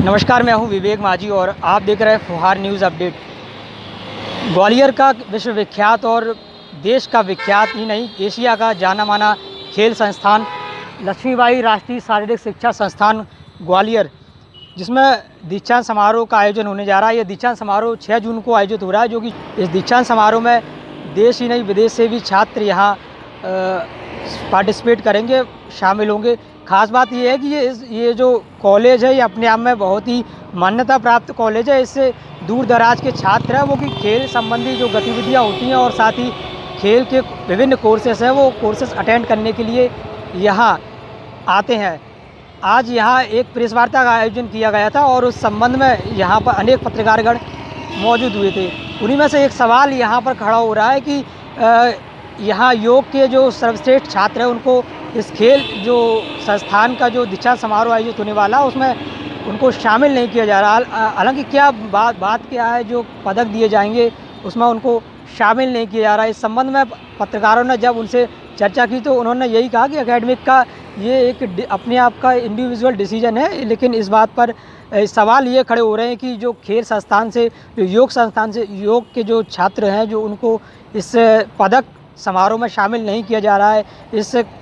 नमस्कार, मैं हूं विवेक माझी और आप देख रहे हैं फुहार न्यूज़ अपडेट। ग्वालियर का विश्वविख्यात और देश का विख्यात ही नहीं, एशिया का जाना माना खेल संस्थान लक्ष्मीबाई राष्ट्रीय शारीरिक शिक्षा संस्थान ग्वालियर, जिसमें दीक्षांत समारोह का आयोजन होने जा रहा है। ये दीक्षांत समारोह 6 जून को आयोजित हो रहा है, जो कि इस दीक्षांत समारोह में देश ही नहीं विदेश से भी छात्र यहाँ पार्टिसिपेट करेंगे, शामिल होंगे। ख़ास बात ये है कि ये जो कॉलेज है, ये अपने आप में बहुत ही मान्यता प्राप्त कॉलेज है। इससे दूर दराज के छात्र हैं वो कि खेल संबंधी जो गतिविधियाँ होती हैं और साथ ही खेल के विभिन्न कोर्सेस हैं, वो कोर्सेस अटेंड करने के लिए यहाँ आते हैं। आज यहाँ एक प्रेस वार्ता का आयोजन किया गया था और उस संबंध में यहाँ पर अनेक पत्रकारगण मौजूद हुए थे। उन्हीं में से एक सवाल यहाँ पर खड़ा हो रहा है कि यहाँ योग के जो सर्वश्रेष्ठ छात्र हैं, उनको इस खेल जो संस्थान का जो दीक्षांत समारोह आयोजित होने वाला है, उसमें उनको शामिल नहीं किया जा रहा। हालांकि क्या बात क्या है, जो पदक दिए जाएंगे उसमें उनको शामिल नहीं किया जा रहा है। इस संबंध में पत्रकारों ने जब उनसे चर्चा की तो उन्होंने यही कहा कि एकेडमिक का ये एक अपने आप का इंडिविजुअल डिसीजन है, लेकिन इस बात पर सवाल ये खड़े हो रहे हैं कि जो खेल संस्थान से, जो योग संस्थान से योग के जो छात्र हैं, जो उनको इस पदक समारोह में शामिल नहीं किया जा रहा है।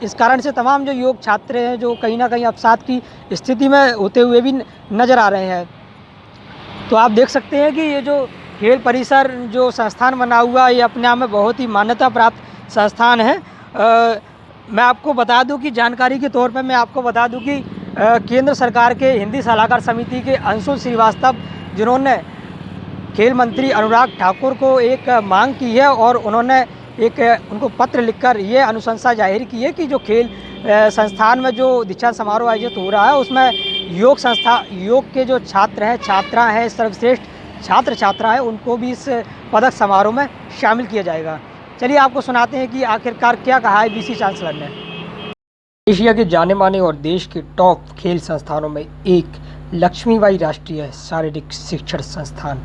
इस कारण से तमाम जो योग छात्र हैं, जो कहीं ना कहीं अवसाद की स्थिति में होते हुए भी नज़र आ रहे हैं। तो आप देख सकते हैं कि ये जो खेल परिसर जो संस्थान बना हुआ है, ये अपने आप में बहुत ही मान्यता प्राप्त संस्थान है। मैं आपको बता दूं कि जानकारी के तौर पर मैं आपको बता दूं कि केंद्र सरकार के हिंदी सलाहकार समिति के अंशुल श्रीवास्तव, जिन्होंने खेल मंत्री अनुराग ठाकुर को एक मांग की है और उन्होंने उनको पत्र लिखकर ये अनुशंसा जाहिर की है कि जो खेल संस्थान में जो दीक्षांत समारोह आयोजित हो रहा है, उसमें योग के जो छात्र हैं, छात्रा हैं, सर्वश्रेष्ठ छात्र छात्रा हैं, उनको भी इस पदक समारोह में शामिल किया जाएगा। चलिए आपको सुनाते हैं कि आखिरकार क्या कहा है वीसी चांसलर ने। एशिया के जाने माने और देश के टॉप खेल संस्थानों में एक लक्ष्मीबाई राष्ट्रीय शारीरिक शिक्षण संस्थान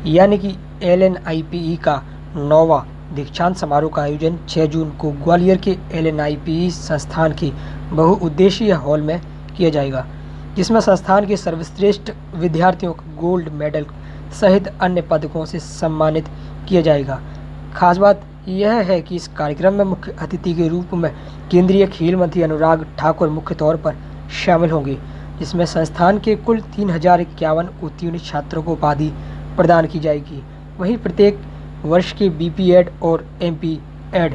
यानी कि LNIPE का 9वां दीक्षांत समारोह का आयोजन 6 जून को ग्वालियर के LNIPE संस्थान के बहुउद्देशीय हॉल में किया जाएगा, जिसमें संस्थान के सर्वश्रेष्ठ विद्यार्थियों को गोल्ड मेडल सहित अन्य पदकों से सम्मानित किया जाएगा। खास बात यह है कि इस कार्यक्रम में मुख्य अतिथि के रूप में केंद्रीय खेल मंत्री अनुराग ठाकुर मुख्य तौर पर शामिल होंगे, जिसमें संस्थान के कुल 3051 उत्तीर्ण छात्रों को उपाधि प्रदान की जाएगी। वहीं प्रत्येक वर्ष के BP.Ed और MP.Ed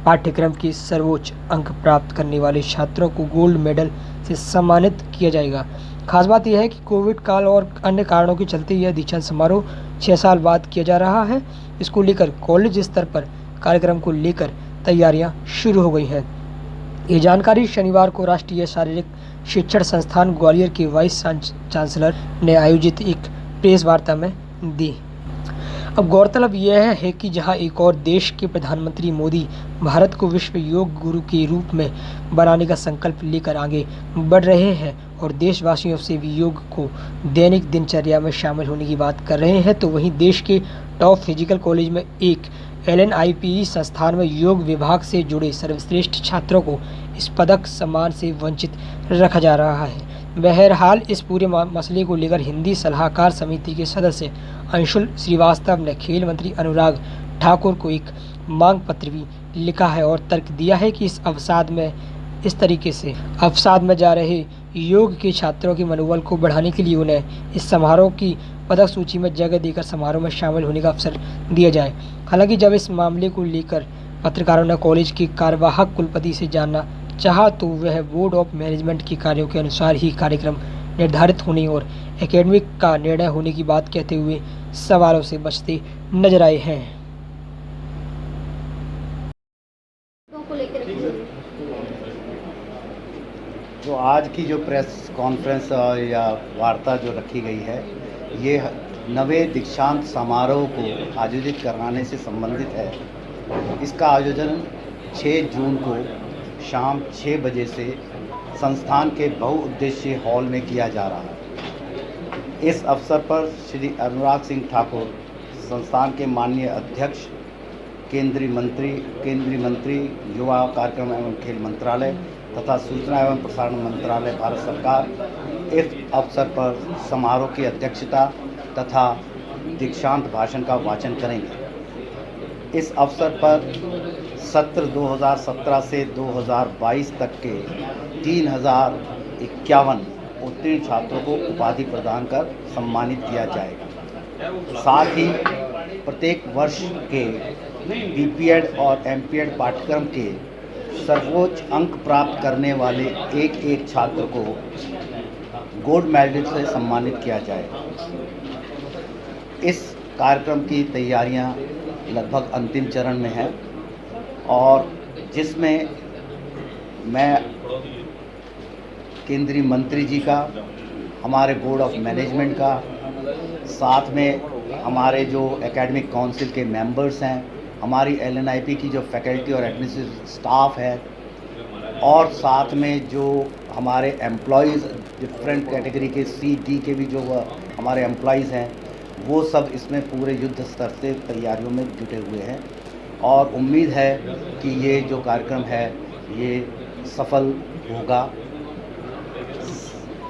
पाठ्यक्रम के सर्वोच्च अंक प्राप्त करने वाले छात्रों को गोल्ड मेडल से सम्मानित किया जाएगा। खास बात यह है कि कोविड काल और अन्य कारणों के चलते यह दीक्षांत समारोह 6 साल बाद किया जा रहा है। इसको लेकर कॉलेज स्तर पर कार्यक्रम को लेकर तैयारियां शुरू हो गई हैं। ये जानकारी शनिवार को राष्ट्रीय शारीरिक शिक्षण संस्थान ग्वालियर के वाइस चांसलर ने आयोजित एक प्रेस वार्ता में दी। अब गौरतलब यह है कि जहां एक और देश के प्रधानमंत्री मोदी भारत को विश्व योग गुरु के रूप में बनाने का संकल्प लेकर आगे बढ़ रहे हैं और देशवासियों से भी योग को दैनिक दिनचर्या में शामिल होने की बात कर रहे हैं, तो वहीं देश के टॉप फिजिकल कॉलेज में एक LNIPE संस्थान में योग विभाग से जुड़े सर्वश्रेष्ठ छात्रों को इस पदक सम्मान से वंचित रखा जा रहा है। बहरहाल इस पूरे मसले को लेकर हिंदी सलाहकार समिति के सदस्य अंशुल श्रीवास्तव ने खेल मंत्री अनुराग ठाकुर को एक मांग पत्र भी लिखा है और तर्क दिया है कि इस तरीके से अवसाद में जा रहे योग के छात्रों के मनोबल को बढ़ाने के लिए उन्हें इस समारोह की पदक सूची में जगह देकर समारोह में शामिल होने का अवसर दिया जाए। हालांकि जब इस मामले को लेकर पत्रकारों ने कॉलेज के कार्यवाहक कुलपति से जानना चाहा तो वह बोर्ड ऑफ मैनेजमेंट के कार्यों के अनुसार ही कार्यक्रम निर्धारित होने और एकेडमिक का निर्णय होने की बात कहते हुए सवालों से बचते नजर आए हैं। तो आज की जो प्रेस कॉन्फ्रेंस या वार्ता जो रखी गई है, ये नवे दीक्षांत समारोह को आयोजित कराने से संबंधित है। इसका आयोजन 6 जून को शाम 6 बजे से संस्थान के बहुउद्देशीय हॉल में किया जा रहा है। इस अवसर पर श्री अनुराग सिंह ठाकुर, संस्थान के माननीय अध्यक्ष, केंद्रीय मंत्री युवा कार्यक्रम एवं खेल मंत्रालय तथा सूचना एवं प्रसारण मंत्रालय भारत सरकार इस अवसर पर समारोह की अध्यक्षता तथा दीक्षांत भाषण का वाचन करेंगे। इस अवसर पर सत्र 2017 से 2022 तक के 3051 उत्तीर्ण छात्रों को उपाधि प्रदान कर सम्मानित किया जाएगा। साथ ही प्रत्येक वर्ष के बीपीएड और एमपीएड पाठ्यक्रम के सर्वोच्च अंक प्राप्त करने वाले एक छात्र को गोल्ड मेडल से सम्मानित किया जाएगा। इस कार्यक्रम की तैयारियां लगभग अंतिम चरण में हैं और जिसमें मैं केंद्रीय मंत्री जी का, हमारे बोर्ड ऑफ मैनेजमेंट का, साथ में हमारे जो एकेडमिक काउंसिल के मेंबर्स हैं, हमारी एलएनआईपी की जो फैकल्टी और एडमिनिस्ट्रेटिव स्टाफ है, और साथ में जो हमारे एम्प्लॉयज़ डिफरेंट कैटेगरी के सी डी के भी जो हमारे एम्प्लॉयज़ हैं, वो सब इसमें पूरे युद्ध स्तर से तैयारियों में जुटे हुए हैं और उम्मीद है कि ये जो कार्यक्रम है ये सफल होगा।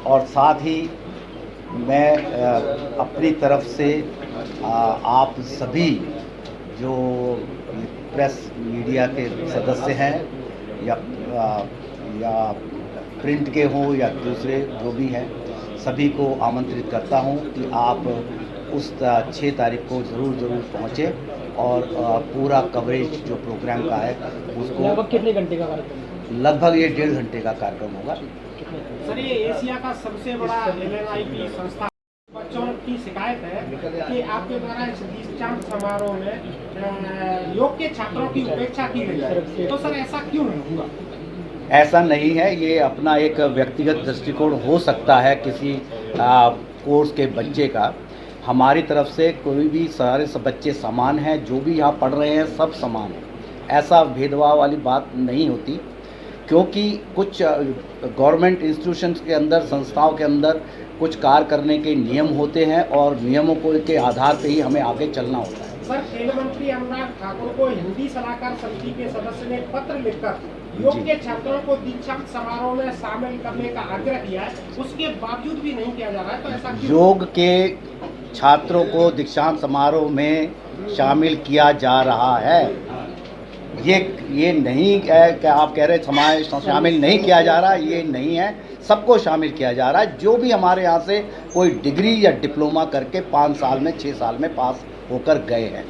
और साथ ही मैं अपनी तरफ से आप सभी जो प्रेस मीडिया के सदस्य हैं या प्रिंट के हों या दूसरे जो भी हैं, सभी को आमंत्रित करता हूं कि आप उस 6 तारीख को ज़रूर पहुँचें और पूरा कवरेज जो प्रोग्राम का है उसको। लगभग कितने घंटे का कार्यक्रम? लगभग ये 1.5 घंटे का कार्यक्रम होगा। सर, ये एशिया का सबसे बड़ा एलएनआईपी संस्था, बच्चों की शिकायत है कि आपके द्वारा इस दीक्षांत समारोह में योग के छात्रों की उपेक्षा की गई है, तो सर ऐसा क्यों नहीं हुआ? ऐसा नहीं है, ये अपना एक व्यक्तिगत दृष्टिकोण हो सकता है किसी कोर्स के बच्चे का। हमारी तरफ से कोई भी सारे सब बच्चे समान हैं, जो भी यहाँ पढ़ रहे हैं सब समान हैं, ऐसा भेदभाव वाली बात नहीं होती, क्योंकि कुछ गवर्नमेंट इंस्टीट्यूशंस के अंदर, संस्थाओं के अंदर कुछ कार्य करने के नियम होते हैं और नियमों के आधार पर ही हमें आगे चलना होता है। सर, खेल मंत्री अनुराग ठाकुर को हिंदी सलाहकार समिति के सदस्य ने पत्र लिखकर योग के छात्रों को दीक्षांत समारोह में शामिल करने का आग्रह किया है, उसके बावजूद भी नहीं किया जा रहा है, तो ऐसा क्यों? योग के छात्रों को दीक्षांत समारोह में शामिल किया जा रहा है। ये नहीं है कि आप कह रहे शामिल नहीं किया जा रहा, ये नहीं है, सबको शामिल किया जा रहा है। जो भी हमारे यहाँ से कोई डिग्री या डिप्लोमा करके 5 साल में 6 साल में पास होकर गए हैं।